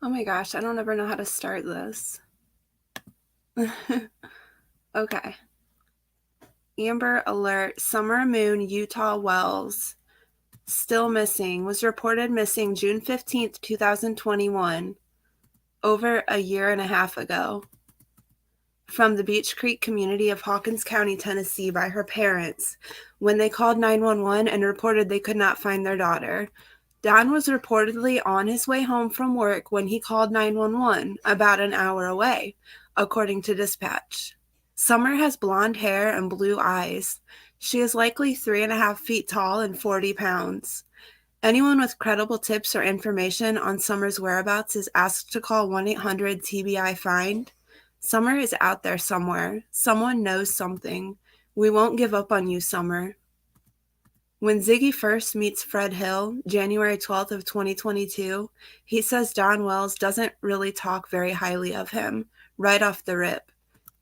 Oh my gosh, I don't ever know how to start this. Okay. Amber Alert, Summer Moon, Utah Wells, still missing, was reported missing June 15th, 2021, over a year and a half ago, from the Beech Creek community of Hawkins County, Tennessee, by her parents when they called 911 and reported they could not find their daughter. Don was reportedly on his way home from work when he called 911, about an hour away, according to dispatch. Summer has blonde hair and blue eyes. She is likely 3.5 feet tall and 40 pounds. Anyone with credible tips or information on Summer's whereabouts is asked to call 1-800 TBI FIND. Summer is out there somewhere. Someone knows something. We won't give up on you, Summer. When Ziggy first meets Fred Hill, January 12th of 2022, he says Don Wells doesn't really talk very highly of him, right off the rip.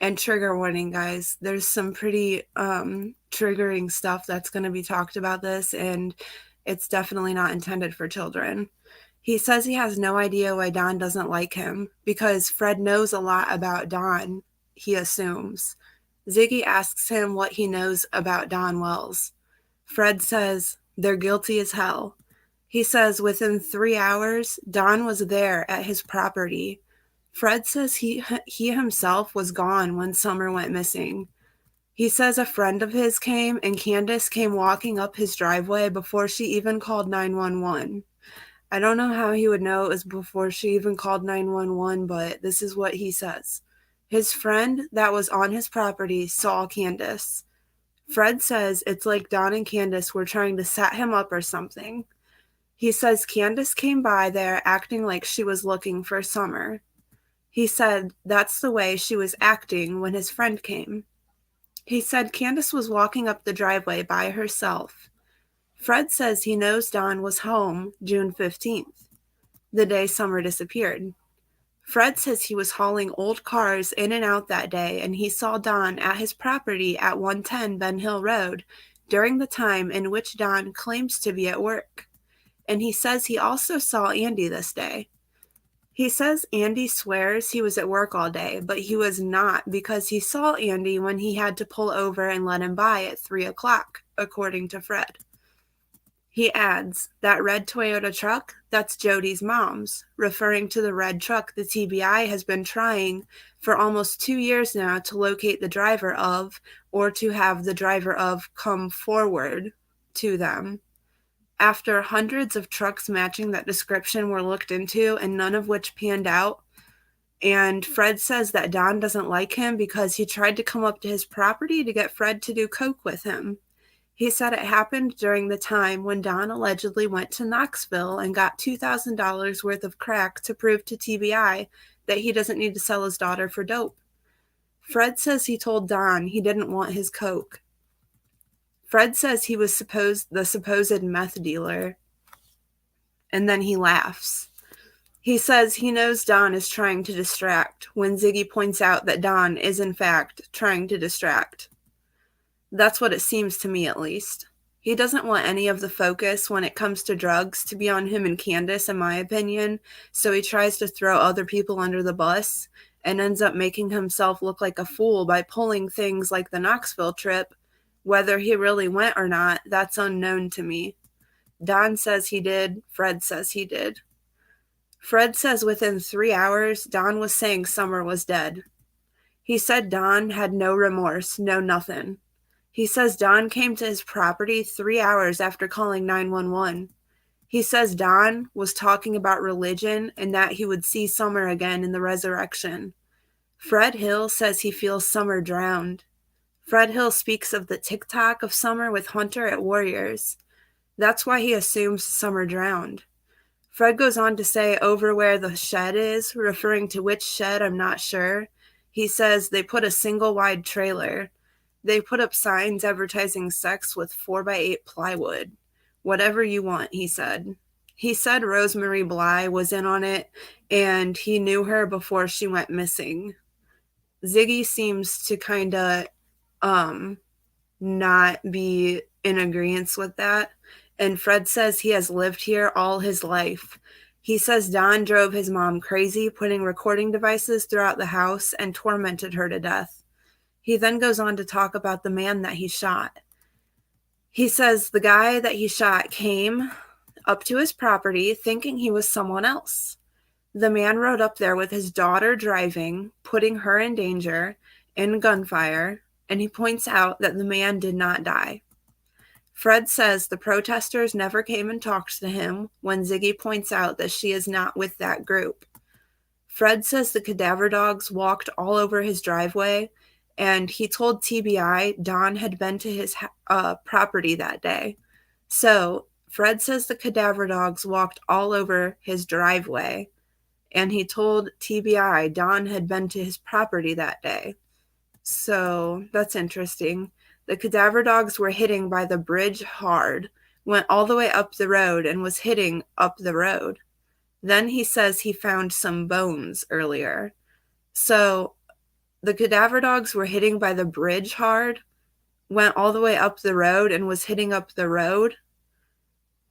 And trigger warning, guys, there's some pretty triggering stuff that's going to be talked about this, and it's definitely not intended for children. He says he has no idea why Don doesn't like him, because Fred knows a lot about Don, he assumes. Ziggy asks him what he knows about Don Wells. Fred says they're guilty as hell. He says within 3 hours, Don was there at his property. Fred says he himself was gone when Summer went missing. He says a friend of his came and Candace came walking up his driveway before she even called 911. I don't know how he would know it was before she even called 911, but this is what he says. His friend that was on his property saw Candace. Fred says it's like Don and Candace were trying to set him up or something. He says Candace came by there acting like she was looking for Summer. He said that's the way she was acting when his friend came. He said Candace was walking up the driveway by herself. Fred says he knows Don was home June 15th, the day Summer disappeared. Fred says he was hauling old cars in and out that day, and he saw Don at his property at 110 Ben Hill Road during the time in which Don claims to be at work. And he says he also saw Andy this day. He says Andy swears he was at work all day, but he was not, because he saw Andy when he had to pull over and let him by at 3 o'clock, according to Fred. He adds, that red Toyota truck, that's Jody's mom's, referring to the red truck the TBI has been trying for almost 2 years now to locate the driver of, or to have the driver of come forward to them. After hundreds of trucks matching that description were looked into and none of which panned out, and Fred says that Don doesn't like him because he tried to come up to his property to get Fred to do coke with him. He said it happened during the time when Don allegedly went to Knoxville and got $2,000 worth of crack to prove to TBI that he doesn't need to sell his daughter for dope. Fred says he told Don he didn't want his coke. Fred says he was the supposed meth dealer, and then he laughs. He says he knows Don is trying to distract when Ziggy points out that Don is in fact trying to distract. That's what it seems to me, at least. He doesn't want any of the focus when it comes to drugs to be on him and Candace, in my opinion, so he tries to throw other people under the bus and ends up making himself look like a fool by pulling things like the Knoxville trip. Whether he really went or not, that's unknown to me. Don says he did. Fred says he did. Fred says within 3 hours, Don was saying Summer was dead. He said Don had no remorse, no nothing. He says Don came to his property 3 hours after calling 911. He says Don was talking about religion and that he would see Summer again in the resurrection. Fred Hill says he feels Summer drowned. Fred Hill speaks of the TikTok of Summer with Hunter at Warriors. That's why he assumes Summer drowned. Fred goes on to say over where the shed is, referring to which shed I'm not sure. He says they put a single wide trailer. They put up signs advertising sex with 4x8 plywood. Whatever you want, he said. He said Rosemary Bly was in on it, and he knew her before she went missing. Ziggy seems to kind of not be in agreement with that. And Fred says he has lived here all his life. He says Don drove his mom crazy, putting recording devices throughout the house and tormented her to death. He then goes on to talk about the man that he shot. He says the guy that he shot came up to his property thinking he was someone else. The man rode up there with his daughter driving, putting her in danger, in gunfire, and he points out that the man did not die. Fred says the protesters never came and talked to him when Ziggy points out that she is not with that group. Fred says the cadaver dogs walked all over his driveway, and he told TBI Don had been to his property that day. So Fred says the cadaver dogs walked all over his driveway, and he told TBI Don had been to his property that day. So that's interesting. The cadaver dogs were hitting by the bridge hard, went all the way up the road, and was hitting up the road. Then he says he found some bones earlier. So the cadaver dogs were hitting by the bridge hard, went all the way up the road, and was hitting up the road.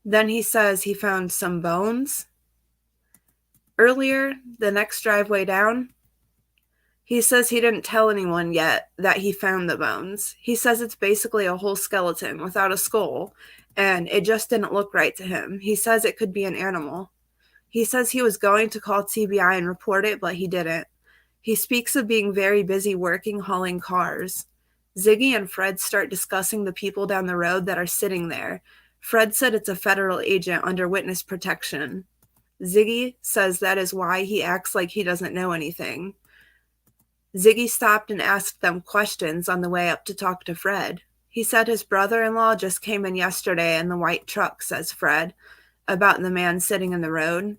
Then he says he found some bones. Earlier, the next driveway down, he says he didn't tell anyone yet that he found the bones. He says it's basically a whole skeleton without a skull, and it just didn't look right to him. He says it could be an animal. He says he was going to call TBI and report it, but he didn't. He speaks of being very busy working, hauling cars. Ziggy and Fred start discussing the people down the road that are sitting there. Fred said it's a federal agent under witness protection. Ziggy says that is why he acts like he doesn't know anything. Ziggy stopped and asked them questions on the way up to talk to Fred. He said his brother-in-law just came in yesterday in the white truck, says Fred, about the man sitting in the road.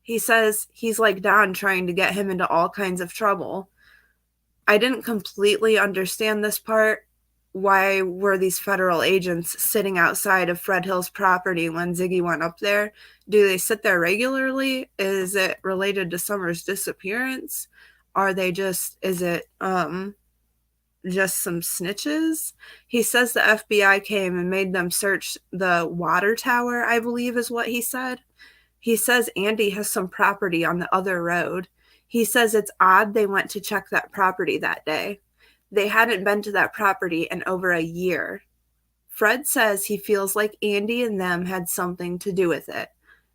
He says he's like Don trying to get him into all kinds of trouble. I didn't completely understand this part. Why were these federal agents sitting outside of Fred Hill's property when Ziggy went up there? Do they sit there regularly? Is it related to Summer's disappearance? Are they just, is it just some snitches? He says the FBI came and made them search the water tower, I believe is what he said. He says Andy has some property on the other road. He says it's odd they went to check that property that day. They hadn't been to that property in over a year. Fred says he feels like Andy and them had something to do with it.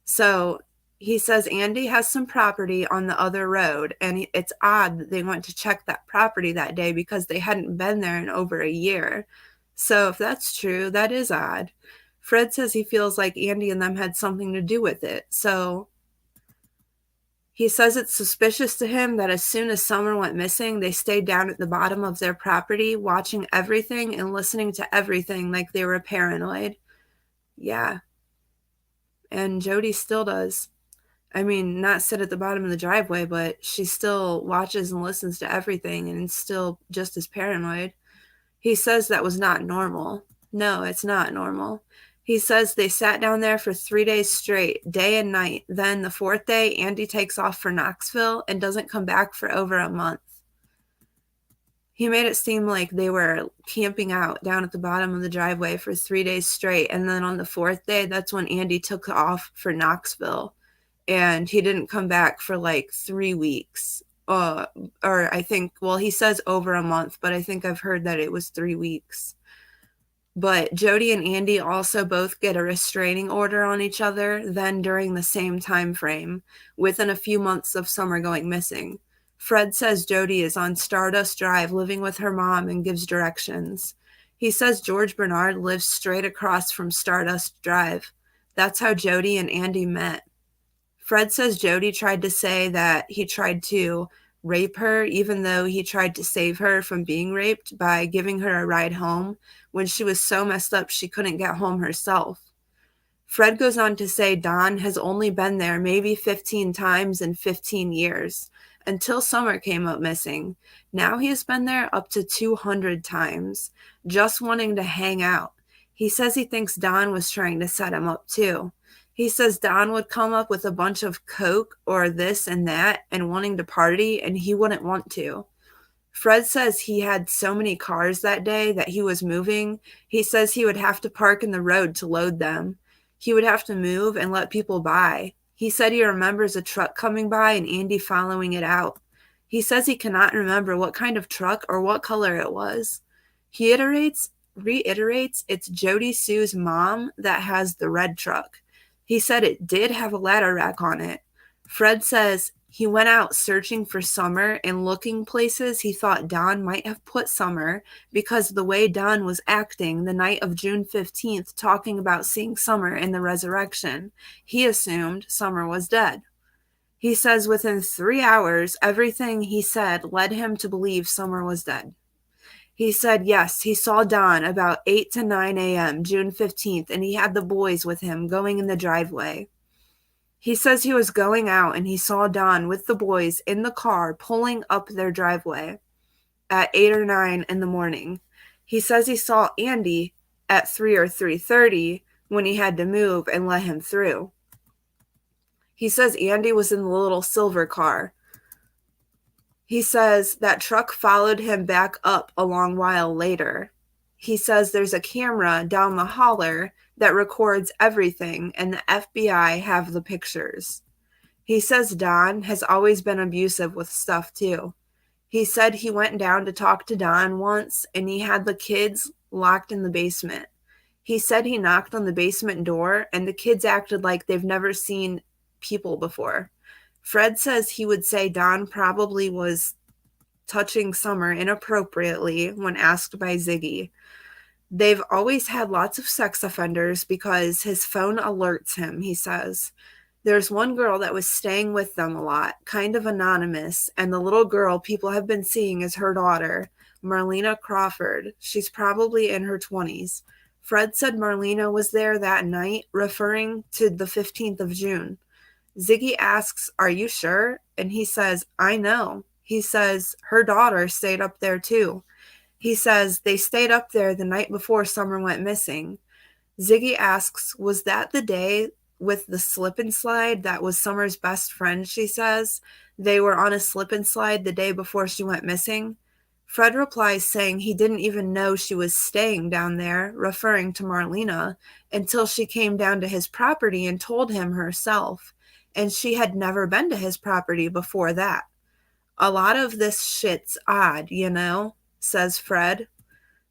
So he says Andy has some property on the other road, and it's odd that they went to check that property that day because they hadn't been there in over a year. So if that's true, that is odd. Fred says he feels like Andy and them had something to do with it. So he says it's suspicious to him that as soon as Summer went missing, they stayed down at the bottom of their property, watching everything and listening to everything like they were paranoid. Yeah. And Jody still does. I mean, not sit at the bottom of the driveway, but she still watches and listens to everything and is still just as paranoid. He says that was not normal. No, it's not normal. He says they sat down there for 3 days straight, day and night. Then the fourth day, Andy takes off for Knoxville and doesn't come back for over a month. He made it seem like they were camping out down at the bottom of the driveway for 3 days straight. And then on the fourth day, that's when Andy took off for Knoxville. And he didn't come back for like 3 weeks. Or I think, well, he says over a month, but I think I've heard that it was 3 weeks. But Jody and Andy also both get a restraining order on each other then during the same time frame, within a few months of Summer going missing. Fred says Jody is on Stardust Drive living with her mom and gives directions. He says George Bernard lives straight across from Stardust Drive. That's how Jody and Andy met. Fred says Jody tried to say that he tried to rape her, even though he tried to save her from being raped by giving her a ride home when she was so messed up she couldn't get home herself. Fred goes on to say Don has only been there maybe 15 times in 15 years, until Summer came up missing. Now he has been there up to 200 times, just wanting to hang out. He says he thinks Don was trying to set him up too. He says Don would come up with a bunch of coke or this and that and wanting to party, and he wouldn't want to. Fred says he had so many cars that day that he was moving. He says he would have to park in the road to load them. He would have to move and let people by. He said he remembers a truck coming by and Andy following it out. He says he cannot remember what kind of truck or what color it was. He reiterates it's Jody Sue's mom that has the red truck. He said it did have a ladder rack on it. Fred says he went out searching for Summer and looking places he thought Don might have put Summer because the way Don was acting the night of June 15th, talking about seeing Summer in the resurrection, he assumed Summer was dead. He says within 3 hours, everything he said led him to believe Summer was dead. He said, yes, he saw Don about 8 to 9 a.m., June 15th, and he had the boys with him going in the driveway. He says he was going out and he saw Don with the boys in the car pulling up their driveway at 8 or 9 in the morning. He says he saw Andy at 3 or 3:30 when he had to move and let him through. He says Andy was in the little silver car. He says that truck followed him back up a long while later. He says there's a camera down the holler that records everything, and the FBI have the pictures. He says Don has always been abusive with stuff too. He said he went down to talk to Don once, and he had the kids locked in the basement. He said he knocked on the basement door, and the kids acted like they've never seen people before. Fred says he would say Don probably was touching Summer inappropriately when asked by Ziggy. They've always had lots of sex offenders because his phone alerts him, he says. There's one girl that was staying with them a lot, kind of anonymous, and the little girl people have been seeing is her daughter, Marlena Crawford. She's probably in her 20s. Fred said Marlena was there that night, referring to the 15th of June. Ziggy asks, are you sure? And he says, I know. He says her daughter stayed up there too. He says they stayed up there the night before Summer went missing. Ziggy asks, was that the day with the slip and slide that was Summer's best friend, she says? They were on a slip and slide the day before she went missing. Fred replies saying he didn't even know she was staying down there, referring to Marlena, until she came down to his property and told him herself. And she had never been to his property before that. A lot of this shit's odd, you know, says Fred.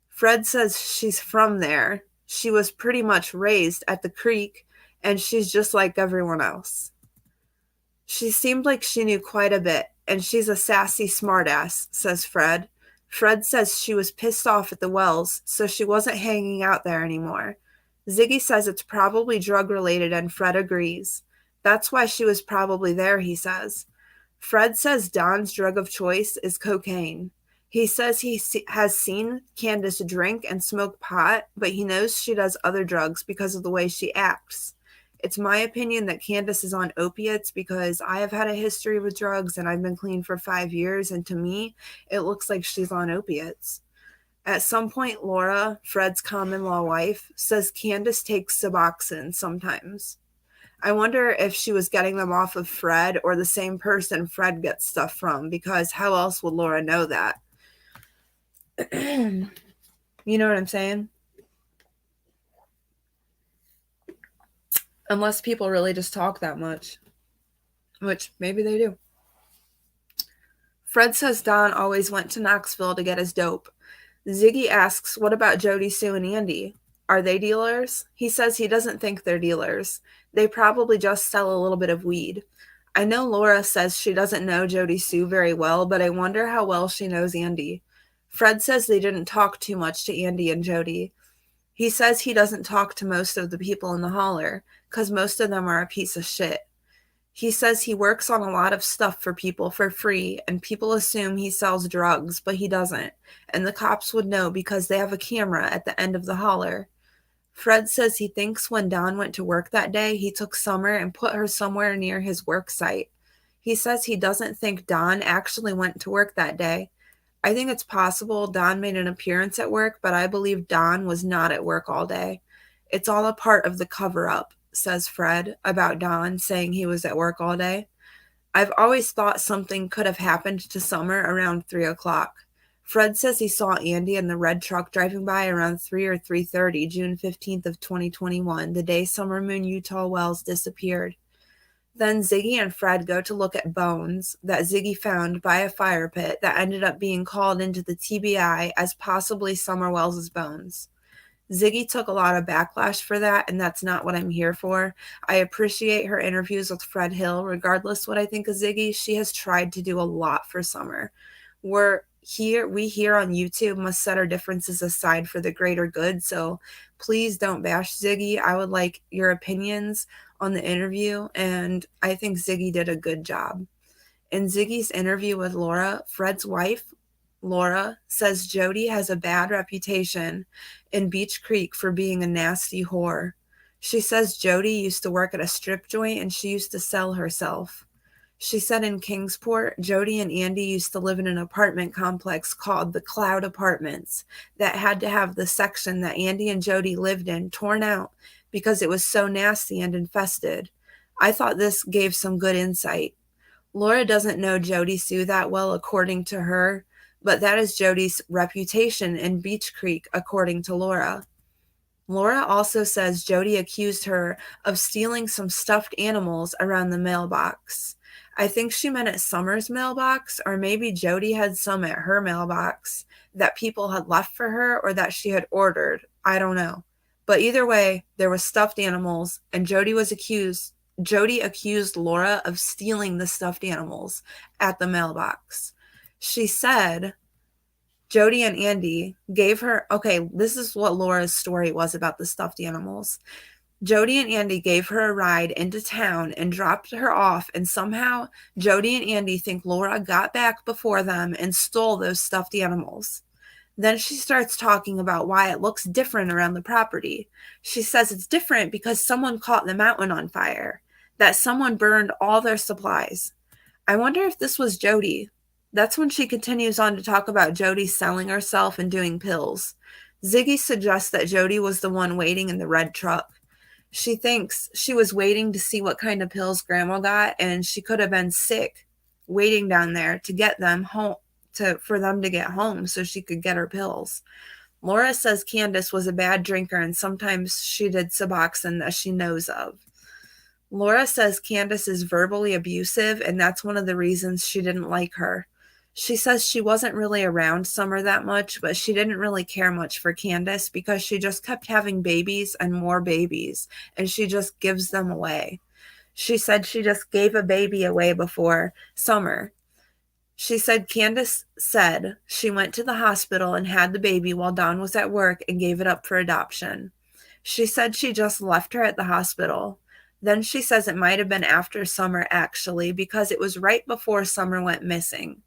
Fred says she's from there. She was pretty much raised at the creek, and she's just like everyone else. She seemed like she knew quite a bit, and she's a sassy smartass, says Fred. Fred says she was pissed off at the wells, so she wasn't hanging out there anymore. Ziggy says it's probably drug-related, and Fred agrees. That's why she was probably there, he says. Fred says Don's drug of choice is cocaine. He says he has seen Candace drink and smoke pot, but he knows she does other drugs because of the way she acts. It's my opinion that Candace is on opiates because I have had a history with drugs and I've been clean for 5 years, and to me, it looks like she's on opiates. At some point, Lora, Fred's common-law wife, says Candace takes Suboxone sometimes. I wonder if she was getting them off of Fred or the same person Fred gets stuff from, because how else would Lora know that? You know what I'm saying? Unless people really just talk that much, which maybe they do. Fred says Don always went to Knoxville to get his dope. Ziggy asks, what about Jody, Sue, and Andy? Are they dealers? He says he doesn't think they're dealers. They probably just sell a little bit of weed. I know Lora says she doesn't know Jody Sue very well, but I wonder how well she knows Andy. Fred says they didn't talk too much to Andy and Jody. He says he doesn't talk to most of the people in the holler, because most of them are a piece of shit. He says he works on a lot of stuff for people for free, and people assume he sells drugs, but he doesn't, and the cops would know because they have a camera at the end of the holler. Fred says he thinks when Don went to work that day, he took Summer and put her somewhere near his work site. He says he doesn't think Don actually went to work that day. I think it's possible Don made an appearance at work, but I believe Don was not at work all day. It's all a part of the cover-up, says Fred, about Don saying he was at work all day. I've always thought something could have happened to Summer around 3 o'clock. Fred says he saw Andy in the red truck driving by around 3 or 3:30, June 15th of 2021, the day Summer Moon Utah Wells disappeared. Then Ziggy and Fred go to look at bones that Ziggy found by a fire pit that ended up being called into the TBI as possibly Summer Wells's bones. Ziggy took a lot of backlash for that, and that's not what I'm here for. I appreciate her interviews with Fred Hill. Regardless what I think of Ziggy, she has tried to do a lot for Summer. We here on YouTube must set our differences aside for the greater good, so please don't bash Ziggy. I would like your opinions on the interview, and I think Ziggy did a good job. In Ziggy's interview with Lora, Fred's wife, Lora, says Jody has a bad reputation in Beech Creek for being a nasty whore. She says Jody used to work at a strip joint and she used to sell herself. She said in Kingsport, Jody and Andy used to live in an apartment complex called the Cloud Apartments that had to have the section that Andy and Jody lived in torn out because it was so nasty and infested. I thought this gave some good insight. Lora doesn't know Jody Sue that well, according to her, but that is Jody's reputation in Beech Creek, according to Lora. Lora also says Jody accused her of stealing some stuffed animals around the mailbox. I think she meant at Summer's mailbox, or maybe Jody had some at her mailbox that people had left for her or that she had ordered. I don't know. But either way, there was stuffed animals, and Jody accused Lora of stealing the stuffed animals at the mailbox. She said Jody and Andy gave her, okay, this is what Lora's story was about the stuffed animals. Jody and Andy gave her a ride into town and dropped her off, and somehow Jody and Andy think Lora got back before them and stole those stuffed animals. Then she starts talking about why it looks different around the property. She says it's different because someone caught the mountain on fire, that someone burned all their supplies. I wonder if this was Jody. That's when she continues on to talk about Jody selling herself and doing pills. Ziggy suggests that Jody was the one waiting in the red truck. She thinks she was waiting to see what kind of pills Grandma got, and she could have been sick waiting down there to get them home, for them to get home so she could get her pills. Lora says Candace was a bad drinker and sometimes she did Suboxone that she knows of. Lora says Candace is verbally abusive, and that's one of the reasons she didn't like her. She says she wasn't really around Summer that much, but she didn't really care much for Candace because she just kept having babies and more babies, and she just gives them away. She said she just gave a baby away before Summer. She said Candace said she went to the hospital and had the baby while Dawn was at work and gave it up for adoption. She said she just left her at the hospital. Then she says it might have been after Summer, actually, because it was right before Summer went missing.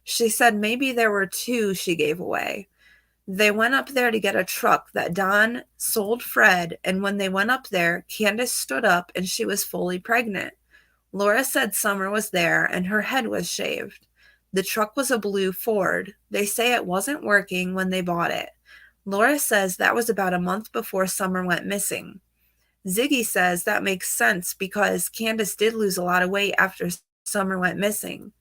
She said maybe there were two she gave away. They went up there to get a truck that Dawn sold Fred, and when they went up there, Candace stood up and she was fully pregnant. Lora said Summer was there and her head was shaved. The truck was a blue Ford. They say it wasn't working when they bought it. Lora says that was about a month before Summer went missing. Ziggy says that makes sense because Candace did lose a lot of weight after Summer went missing.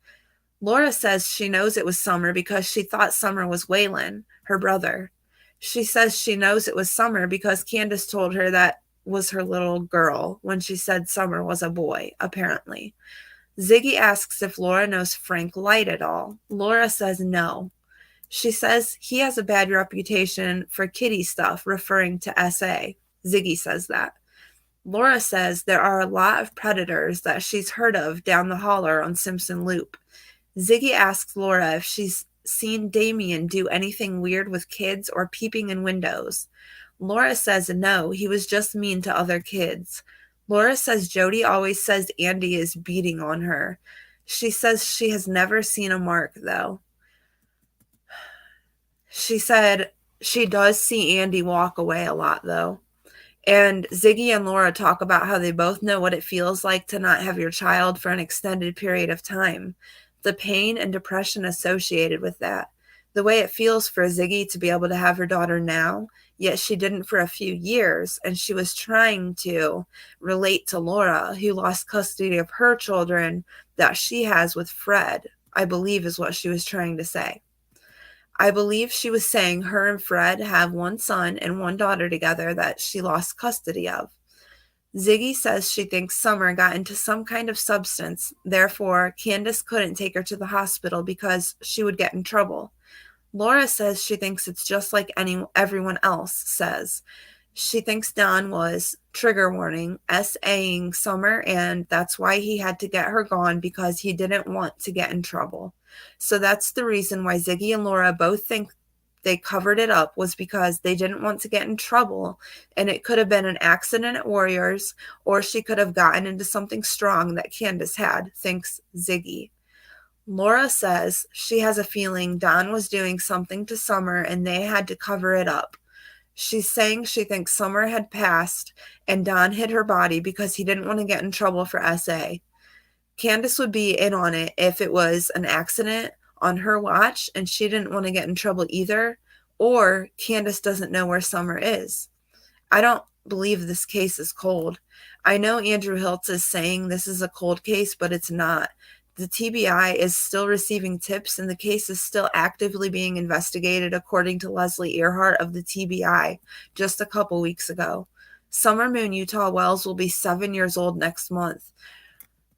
Lora says she knows it was Summer because she thought Summer was Waylon, her brother. She says she knows it was Summer because Candace told her that was her little girl when she said Summer was a boy, apparently. Ziggy asks if Lora knows Frank Light at all. Lora says no. She says he has a bad reputation for kiddie stuff, referring to SA. Ziggy says that. Lora says there are a lot of predators that she's heard of down the holler on Simpson Loop. Ziggy asks Lora if she's seen Damien do anything weird with kids or peeping in windows. Lora says no, he was just mean to other kids. Lora says Jody always says Andy is beating on her. She says she has never seen a mark, though. She said she does see Andy walk away a lot, though. And Ziggy and Lora talk about how they both know what it feels like to not have your child for an extended period of time. The pain and depression associated with that. The way it feels for Ziggy to be able to have her daughter now, yet she didn't for a few years, and she was trying to relate to Lora, who lost custody of her children that she has with Fred, I believe is what she was trying to say. I believe she was saying her and Fred have one son and one daughter together that she lost custody of. Ziggy says she thinks Summer got into some kind of substance, therefore Candace couldn't take her to the hospital because she would get in trouble. Lora says she thinks it's just like everyone else says. She thinks Don was, trigger warning, SAing Summer, and that's why he had to get her gone because he didn't want to get in trouble. So that's the reason why Ziggy and Lora both think they covered it up, was because they didn't want to get in trouble, and it could have been an accident at Warriors, or she could have gotten into something strong that Candace had, thinks Ziggy. Lora says she has a feeling Don was doing something to Summer and they had to cover it up. She's saying she thinks Summer had passed and Don hid her body because he didn't want to get in trouble for SA. Candace would be in on it if it was an accident on her watch and she didn't want to get in trouble either, or Candace doesn't know where Summer is. I don't believe this case is cold. I know Andrew Hiltz is saying this is a cold case, but it's not. The TBI is still receiving tips and the case is still actively being investigated, according to Leslie Earhart of the TBI just a couple weeks ago. Summer Moon Utah Wells will be 7 years old next month.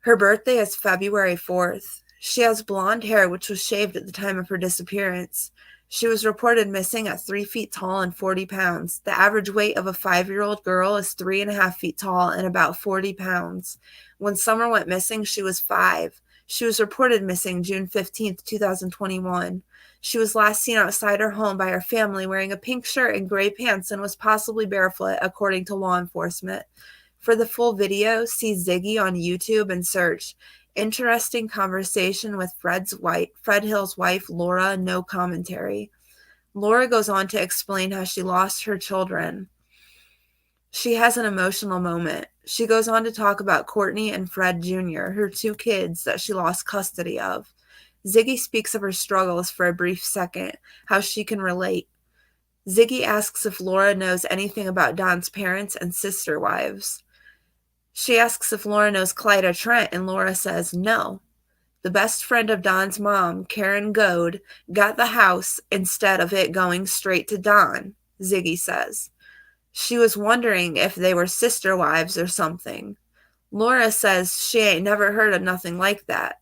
Her birthday is February 4th. She has blonde hair, which was shaved at the time of her disappearance. She was reported missing at 3 feet tall and 40 pounds. The average weight of a 5-year-old girl is 3.5 feet tall and about 40 pounds. When Summer went missing, she was 5. She was reported missing June 15th, 2021. She was last seen outside her home by her family wearing a pink shirt and gray pants and was possibly barefoot, according to law enforcement. For the full video, see Ziggy on YouTube and search "Interesting Conversation with Fred Hill's wife, Lora, no commentary." Lora goes on to explain how she lost her children. She has an emotional moment. She goes on to talk about Courtney and Fred Jr., her 2 kids that she lost custody of. Ziggy speaks of her struggles for a brief second, how she can relate. Ziggy asks if Lora knows anything about Don's parents and sister wives. She asks if Lora knows Clyda Trent, and Lora says no. The best friend of Don's mom, Karen Goad, got the house instead of it going straight to Don, Ziggy says. She was wondering if they were sister wives or something. Lora says she ain't never heard of nothing like that.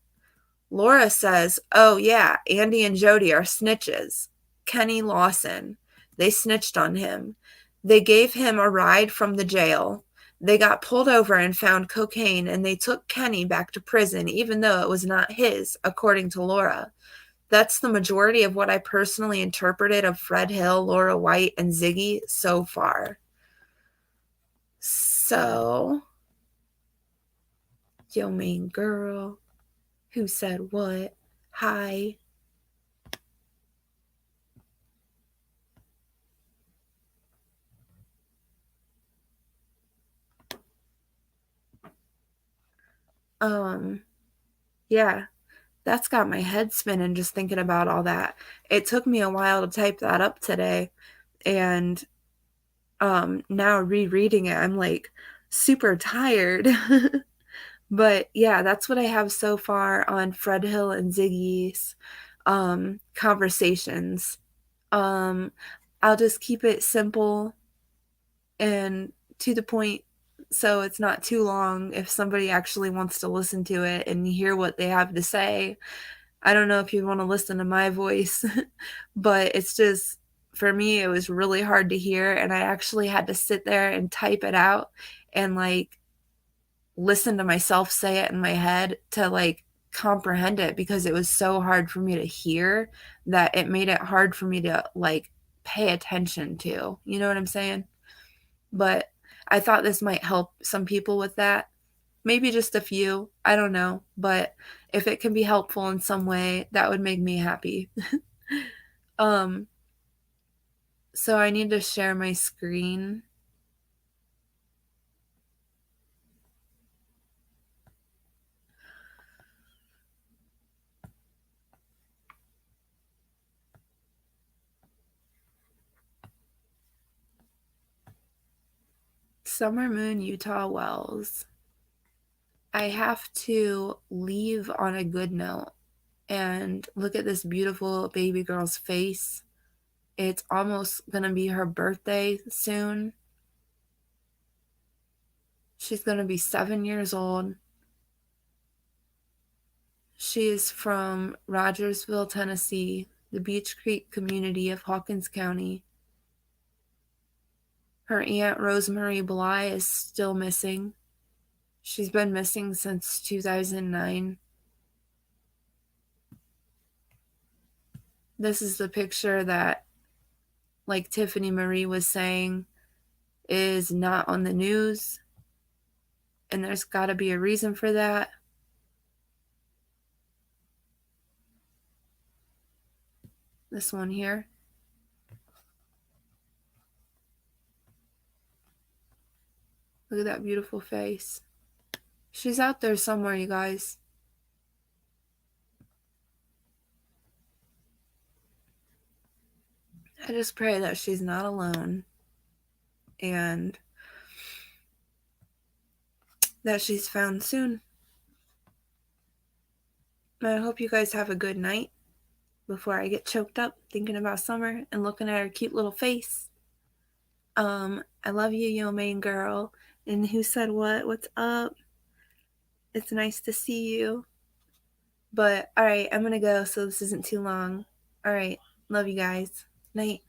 Lora says, oh yeah, Andy and Jody are snitches. Kenny Lawson. They snitched on him. They gave him a ride from the jail. They got pulled over and found cocaine, and they took Kenny back to prison, even though it was not his, according to Lora. That's the majority of what I personally interpreted of Fred Hill, Lora White, and Ziggy so far. So, yo mean girl, who said what? Hi. Yeah, that's got my head spinning just thinking about all that. It took me a while to type that up today, and now rereading it, I'm like super tired. But yeah, that's what I have so far on Fred Hill and Ziggy's conversations. I'll just keep it simple and to the point, so it's not too long if somebody actually wants to listen to it and hear what they have to say. I don't know if you want to listen to my voice, but it's just, for me, it was really hard to hear, and I actually had to sit there and type it out and like listen to myself say it in my head to like comprehend it, because it was so hard for me to hear that it made it hard for me to like pay attention to. You know what I'm saying? But I thought this might help some people with that. Maybe just a few. I don't know. But if it can be helpful in some way, that would make me happy. um, so I need to share my screen. Summer Moon Utah Wells. I have to leave on a good note and look at this beautiful baby girl's face. It's almost gonna be her birthday soon. She's going to be 7 years old. She is from Rogersville, Tennessee, the Beech Creek community of Hawkins County. Her aunt, Rosemary Bly, is still missing. She's been missing since 2009. This is the picture that, like Tiffany Marie was saying, is not on the news. And there's got to be a reason for that. This one here. Look at that beautiful face. She's out there somewhere, you guys. I just pray that she's not alone and that she's found soon. I hope you guys have a good night before I get choked up thinking about Summer and looking at her cute little face. I love you, yo main girl. And who said what? What's up? It's nice to see you. But all right, I'm gonna go so this isn't too long. All right, love you guys. Night.